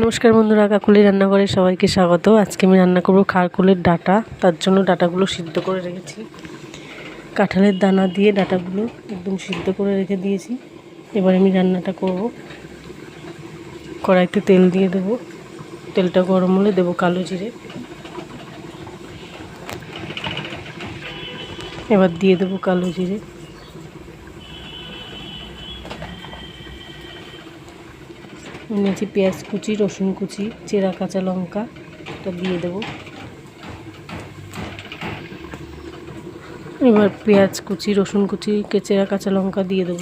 নমস্কার বন্ধুরা, কাকুলি রান্নাঘরে সবাইকে স্বাগত। আজকে আমি রান্না করব খারকুলের ডাঁটা। তার জন্য ডাঁটাগুলো সিদ্ধ করে রেখেছি। কাঁঠালের দানা দিয়ে ডাঁটাগুলো একদম সিদ্ধ করে রেখে দিয়েছি। এবার আমি রান্নাটা করব। কড়াইতে তেল দিয়ে দেব। তেলটা গরম হলে দেব কালো জিরে। এবার দিয়ে দেব কালো জিরে। নিয়েছি পেঁয়াজ কুচি, রসুন কুচি, চেরা কাঁচা লঙ্কা, এটা দিয়ে দেব। এবার পেঁয়াজ কুচি, রসুন কুচি, চেরা কাঁচা লঙ্কা দিয়ে দেব।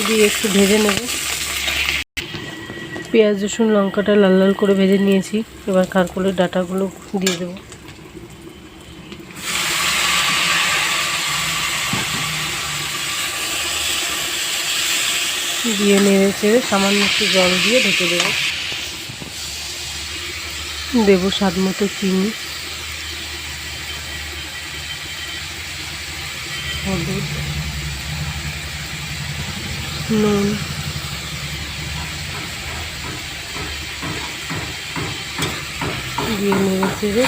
দিয়ে একটু ভেজে নেব। পেঁয়াজ রসুন লঙ্কাটা লাল লাল করে ভেজে নিয়েছি। এবার খারকুলের ডাঁটাগুলো দিয়ে দেব। দিয়ে নেড়ে চেড়ে সামান্য একটু জল দিয়ে ঢেকে দেব। দেব স্বাদ মতো চিনি, হলুদ, নুন, দিয়ে নেড়ে চেড়ে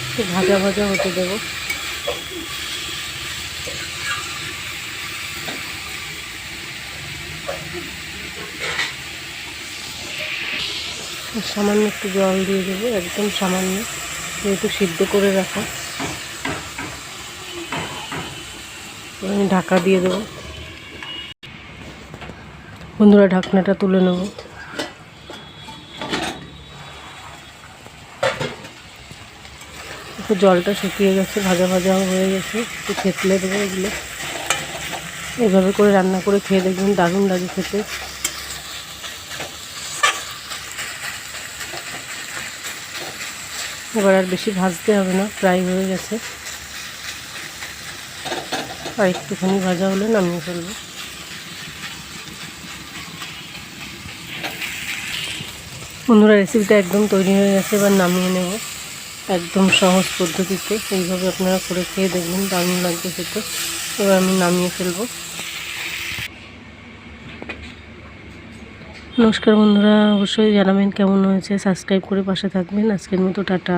একটু ভাজা ভাজা হতে দেব। সামান্য একটু জল দিয়ে দেবো, একদম সামান্য, যেহেতু সিদ্ধ করে রাখা। আমি ঢাকা দিয়ে দেবো। বন্ধুরা, ঢাকনাটা তুলে নেব। একটু জলটা শুকিয়ে গেছে, ভাজা ভাজা হয়ে গেছে। একটু থেতলে দেবো এগুলো। এভাবে করে রান্না করে খেয়ে দেখবেন, দারুণ লাগে খেতে। এবার আর বেশি ভাজতে হবে না, প্রায় হয়ে গেছে। আর একটুখানি ভাজা হলে নামিয়ে ফেলবো। বন্ধুরা, রেসিপিটা একদম তৈরি হয়ে গেছে। এবার নামিয়ে নেব। একদম সহজ পদ্ধতিতে এইভাবে আপনারা করে খেয়ে দেখবেন, দারুণ লাগবে খেতে। এবার আমি নামিয়ে ফেলবো। নমস্কার বন্ধুরা, অবশ্যই জানাবেন কেমন হয়েছে। সাবস্ক্রাইব করে পাশে থাকবেন। আজকের মতো টাটা।